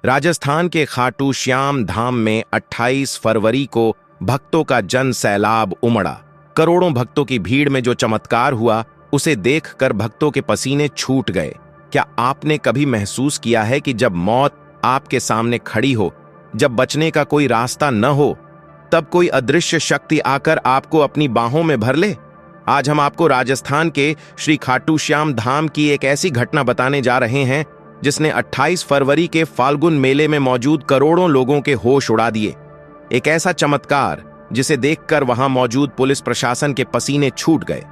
राजस्थान के खाटू श्याम धाम में 28 फरवरी को भक्तों का जन सैलाब उमड़ा। करोड़ों भक्तों की भीड़ में जो चमत्कार हुआ उसे देखकर भक्तों के पसीने छूट गए। क्या आपने कभी महसूस किया है कि जब मौत आपके सामने खड़ी हो, जब बचने का कोई रास्ता न हो, तब कोई अदृश्य शक्ति आकर आपको अपनी बाहों में भर ले? आज हम आपको राजस्थान के श्री खाटू श्याम धाम की एक ऐसी घटना बताने जा रहे हैं जिसने 28 फरवरी के फाल्गुन मेले में मौजूद करोड़ों लोगों के होश उड़ा दिए। एक ऐसा चमत्कार जिसे देखकर वहां मौजूद पुलिस प्रशासन के पसीने छूट गए।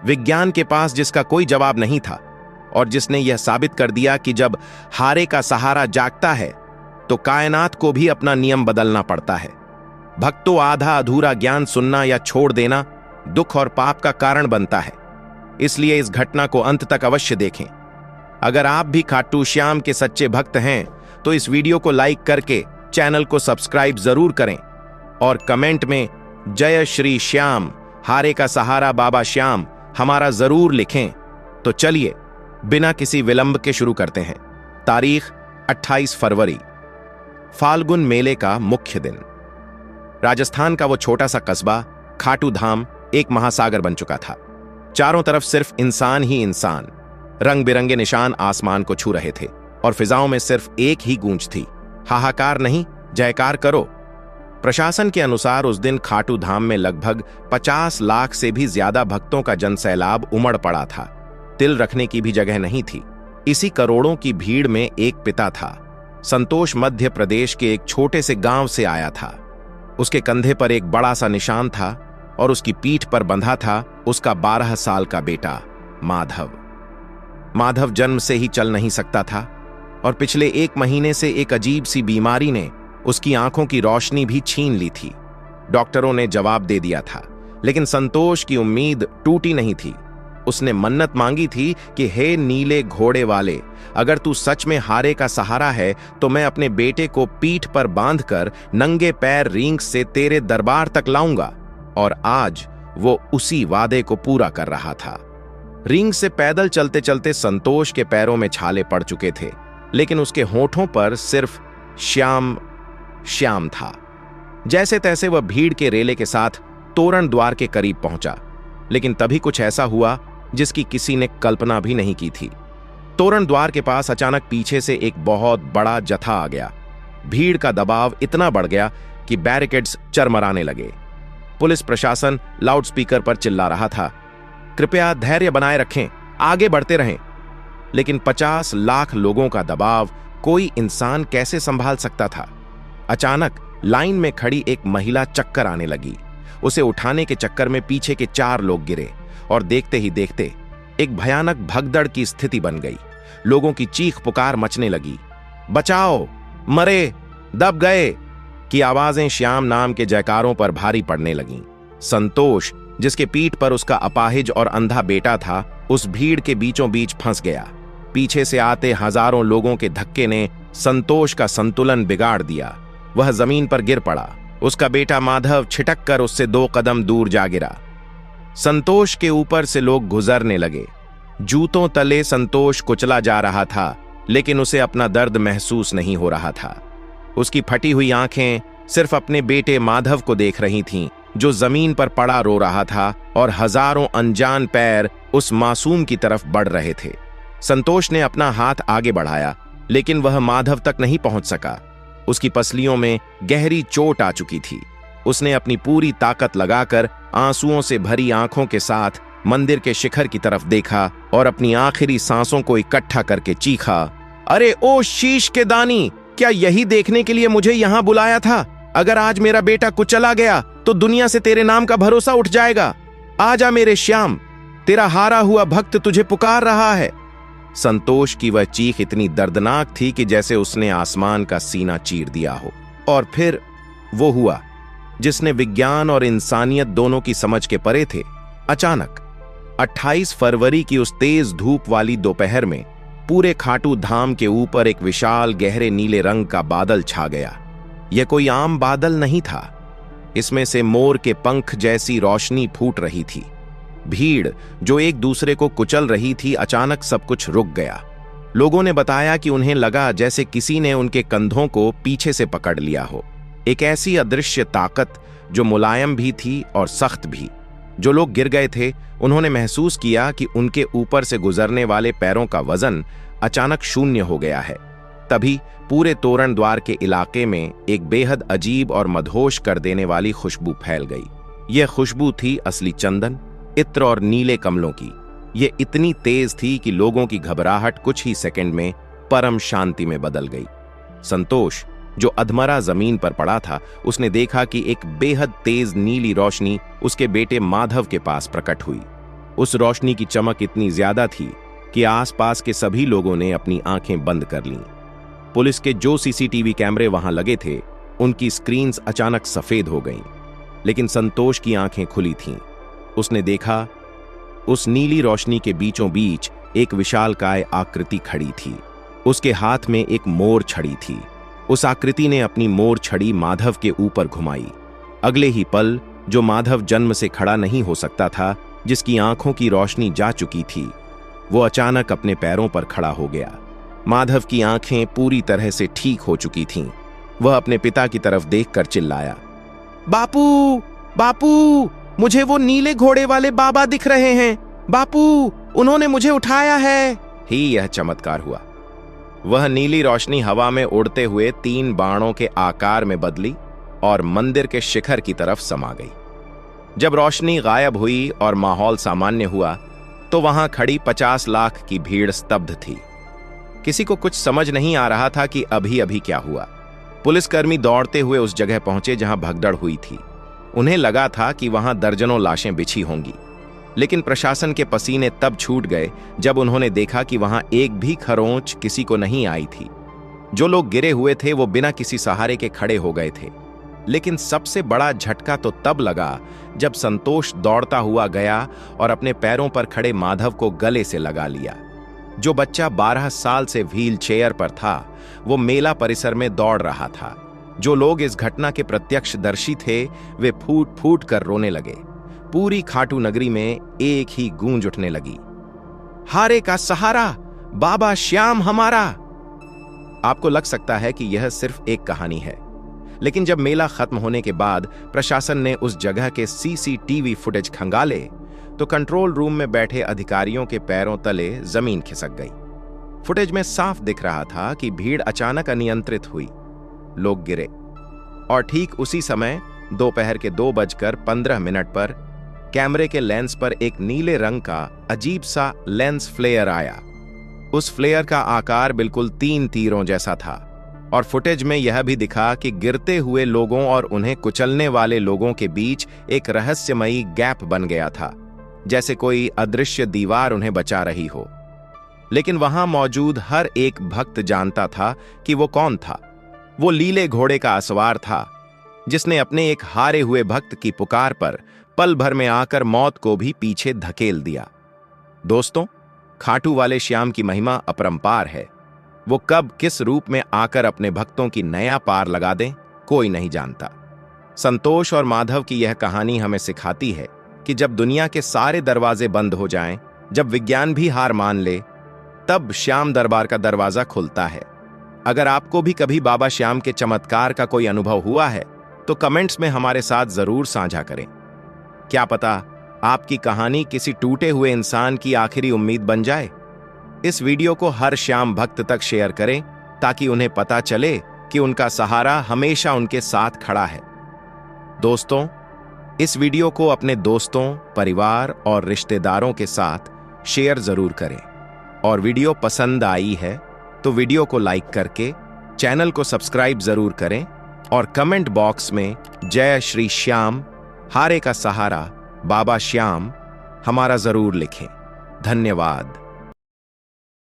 विज्ञान के पास जिसका कोई जवाब नहीं था और जिसने यह साबित कर दिया कि जब हारे का सहारा जागता है तो कायनात को भी अपना नियम बदलना पड़ता है। भक्तों, आधा अधूरा ज्ञान सुनना या छोड़ देना दुख और पाप का कारण बनता है। इसलिए इस घटना को अंत तक अवश्य देखें। अगर आप भी खाटू श्याम के सच्चे भक्त हैं तो इस वीडियो को लाइक करके चैनल को सब्सक्राइब जरूर करें और कमेंट में जय श्री श्याम, हारे का सहारा बाबा श्याम हमारा जरूर लिखें। तो चलिए बिना किसी विलंब के शुरू करते हैं। तारीख 28 फरवरी, फाल्गुन मेले का मुख्य दिन। राजस्थान का वो छोटा सा कस्बा खाटू धाम एक महासागर बन चुका था। चारों तरफ सिर्फ इंसान ही इंसान। रंग बिरंगे निशान आसमान को छू रहे थे और फिजाओं में सिर्फ एक ही गूंज थी, हाहाकार नहीं, जयकार करो। प्रशासन के अनुसार उस दिन खाटू धाम में लगभग 50 लाख से भी ज्यादा भक्तों का जनसैलाब उमड़ पड़ा था। तिल रखने की भी जगह नहीं थी। इसी करोड़ों की भीड़ में एक पिता था। संतोष मध्य प्रदेश के एक छोटे से गांव से आया था। उसके कंधे पर एक बड़ा सा निशान था और उसकी पीठ पर बंधा था उसका 12 साल का बेटा माधव। माधव जन्म से ही चल नहीं सकता था और पिछले 1 महीने से एक अजीब सी बीमारी ने उसकी आंखों की रोशनी भी छीन ली थी। डॉक्टरों ने जवाब दे दिया था, लेकिन संतोष की उम्मीद टूटी नहीं थी। उसने मन्नत मांगी थी कि हे नीले घोड़े वाले, अगर तू सच में हारे का सहारा है तो मैं अपने बेटे को पीठ पर बांधकर नंगे पैर रींग से तेरे दरबार तक लाऊंगा। और आज वो उसी वादे को पूरा कर रहा था। रिंग से पैदल चलते चलते संतोष के पैरों में छाले पड़ चुके थे, लेकिन उसके होठों पर सिर्फ श्याम श्याम था। जैसे तैसे वह भीड़ के रेले के साथ तोरण द्वार के करीब पहुंचा, लेकिन तभी कुछ ऐसा हुआ जिसकी किसी ने कल्पना भी नहीं की थी। तोरण द्वार के पास अचानक पीछे से एक बहुत बड़ा जत्था आ गया। भीड़ का दबाव इतना बढ़ गया कि बैरिकेड्स चरमराने लगे। पुलिस प्रशासन लाउडस्पीकर पर चिल्ला रहा था, कृपया धैर्य बनाए रखें, आगे बढ़ते रहें। लेकिन 50 लाख लोगों का दबाव कोई इंसान कैसे संभाल सकता था? अचानक लाइन में खड़ी एक महिला चक्कर आने लगी। उसे उठाने के चक्कर में पीछे के 4 लोग गिरे और देखते ही देखते एक भयानक भगदड़ की स्थिति बन गई। लोगों की चीख पुकार मचने लगी। बचाओ, मरे, दब गए की आवाजें श्याम नाम के जयकारों पर भारी पड़ने लगीं। संतोष, जिसके पीठ पर उसका अपाहिज और अंधा बेटा था, उस भीड़ के बीचों बीच फंस गया। पीछे से आते हजारों लोगों के धक्के ने संतोष का संतुलन बिगाड़ दिया। वह जमीन पर गिर पड़ा। उसका बेटा माधव छिटक कर उससे 2 कदम दूर जा गिरा। संतोष के ऊपर से लोग गुजरने लगे। जूतों तले संतोष कुचला जा रहा था, लेकिन उसे अपना दर्द महसूस नहीं हो रहा था। उसकी फटी हुई आंखें सिर्फ अपने बेटे माधव को देख रही थीं, जो जमीन पर पड़ा रो रहा था, और हजारों अनजान पैर उस मासूम की तरफ बढ़ रहे थे। संतोष ने अपना हाथ आगे बढ़ाया, लेकिन वह माधव तक नहीं पहुंच सका। उसकी पसलियों में गहरी चोट आ चुकी थी। उसने अपनी पूरी ताकत लगाकर आंसुओं से भरी आंखों के साथ मंदिर के शिखर की तरफ देखा और अपनी आखिरी सांसों को इकट्ठा करके चीखा, अरे ओ शीश के दानी, क्या यही देखने के लिए मुझे यहां बुलाया था? अगर आज मेरा बेटा कुचला गया तो दुनिया से तेरे नाम का भरोसा उठ जाएगा। आजा मेरे श्याम, तेरा हारा हुआ भक्त तुझे पुकार रहा है। संतोष की वह चीख इतनी दर्दनाक थी कि जैसे उसने आसमान का सीना चीर दिया हो। और फिर वो हुआ जिसने विज्ञान और इंसानियत दोनों की समझ के परे थे। अचानक 28 फरवरी की उस तेज धूप वाली दोपहर में पूरे खाटू धाम के ऊपर एक विशाल गहरे नीले रंग का बादल छा गया। यह कोई आम बादल नहीं था। इसमें से मोर के पंख जैसी रोशनी फूट रही थी। भीड़ जो एक दूसरे को कुचल रही थी, अचानक सब कुछ रुक गया। लोगों ने बताया कि उन्हें लगा जैसे किसी ने उनके कंधों को पीछे से पकड़ लिया हो। एक ऐसी अदृश्य ताकत जो मुलायम भी थी और सख्त भी। जो लोग गिर गए थे उन्होंने महसूस किया कि उनके ऊपर से गुजरने वाले पैरों का वजन अचानक शून्य हो गया है। तभी पूरे तोरण द्वार के इलाके में एक बेहद अजीब और मदहोश कर देने वाली खुशबू फैल गई। यह खुशबू थी असली चंदन, इत्र और नीले कमलों की। यह इतनी तेज थी कि लोगों की घबराहट कुछ ही सेकंड में परम शांति में बदल गई। संतोष, जो अधमरा जमीन पर पड़ा था, उसने देखा कि एक बेहद तेज नीली रोशनी उसके बेटे माधव के पास प्रकट हुई। उस रोशनी की चमक इतनी ज्यादा थी कि आसपास के सभी लोगों ने अपनी आंखें बंद कर लीं। पुलिस के जो सीसीटीवी कैमरे वहां लगे थे, उनकी स्क्रीन्स अचानक सफेद हो गईं, लेकिन संतोष की आंखें खुली थीं। उसने देखा उस नीली रोशनी के बीचों बीच एक विशालकाय आकृति खड़ी थी। उसके हाथ में एक मोर छड़ी थी। उस आकृति ने अपनी मोर छड़ी माधव के ऊपर घुमाई। अगले ही पल जो माधव जन्म से खड़ा नहीं हो सकता था, जिसकी आंखों की रोशनी जा चुकी थी, वो अचानक अपने पैरों पर खड़ा हो गया। माधव की आंखें पूरी तरह से ठीक हो चुकी थीं। वह अपने पिता की तरफ देखकर चिल्लाया, बापू, बापू, मुझे वो नीले घोड़े वाले बाबा दिख रहे हैं। बापू, उन्होंने मुझे उठाया है। ही यह चमत्कार हुआ। वह नीली रोशनी हवा में उड़ते हुए 3 बाणों के आकार में बदली और मंदिर के शिखर की तरफ समा गई। जब रोशनी गायब हुई और माहौल सामान्य हुआ, तो वहां खड़ी 50 लाख की भीड़ स्तब्ध थी। किसी को कुछ समझ नहीं आ रहा था कि अभी अभी क्या हुआ। पुलिसकर्मी दौड़ते हुए उस जगह पहुंचे जहां भगदड़ हुई थी। उन्हें लगा था कि वहां दर्जनों लाशें बिछी होंगी, लेकिन प्रशासन के पसीने तब छूट गए जब उन्होंने देखा कि वहां एक भी खरोंच किसी को नहीं आई थी। जो लोग गिरे हुए थे वो बिना किसी सहारे के खड़े हो गए थे। लेकिन सबसे बड़ा झटका तो तब लगा जब संतोष दौड़ता हुआ गया और अपने पैरों पर खड़े माधव को गले से लगा लिया। जो बच्चा 12 साल से व्हील चेयर पर था, वो मेला परिसर में दौड़ रहा था। जो लोग इस घटना के प्रत्यक्षदर्शी थे, वे फूट फूट कर रोने लगे। पूरी खाटू नगरी में एक ही गूंज उठने लगी, हारे का सहारा, बाबा श्याम हमारा। आपको लग सकता है कि यह सिर्फ एक कहानी है, लेकिन जब मेला खत्म होने के बाद प्रशासन ने उस जगह के सीसीटीवी फुटेज खंगाले, तो कंट्रोल रूम में बैठे अधिकारियों के पैरों तले जमीन खिसक गई। फुटेज में साफ दिख रहा था कि भीड़ अचानक अनियंत्रित हुई, लोग गिरे, और ठीक उसी समय दोपहर के 2:15 पर कैमरे के लेंस पर एक नीले रंग का अजीब सा लेंस फ्लेयर आया। उस फ्लेयर का आकार बिल्कुल 3 तीरों जैसा था, और फुटेज में यह भी दिखा कि गिरते हुए लोगों और उन्हें कुचलने वाले लोगों के बीच एक रहस्यमयी गैप बन गया था, जैसे कोई अदृश्य दीवार उन्हें बचा रही हो। लेकिन वहां मौजूद हर एक भक्त जानता था कि वो कौन था। वो लीले घोड़े का असवार था, जिसने अपने एक हारे हुए भक्त की पुकार पर पल भर में आकर मौत को भी पीछे धकेल दिया। दोस्तों, खाटू वाले श्याम की महिमा अपरंपार है। वो कब किस रूप में आकर अपने भक्तों की नया पार लगा दें, कोई नहीं जानता। संतोष और माधव की यह कहानी हमें सिखाती है कि जब दुनिया के सारे दरवाजे बंद हो जाएं, जब विज्ञान भी हार मान ले, तब श्याम दरबार का दरवाजा खुलता है। अगर आपको भी कभी बाबा श्याम के चमत्कार का कोई अनुभव हुआ है, तो कमेंट्स में हमारे साथ जरूर साझा करें। क्या पता आपकी कहानी किसी टूटे हुए इंसान की आखिरी उम्मीद बन जाए। इस वीडियो को हर श्याम भक्त तक शेयर करें, ताकि उन्हें पता चले कि उनका सहारा हमेशा उनके साथ खड़ा है। दोस्तों, इस वीडियो को अपने दोस्तों, परिवार और रिश्तेदारों के साथ शेयर जरूर करें, और वीडियो पसंद आई है तो वीडियो को लाइक करके चैनल को सब्सक्राइब जरूर करें, और कमेंट बॉक्स में जय श्री श्याम, हारे का सहारा, बाबा श्याम हमारा जरूर लिखें। धन्यवाद।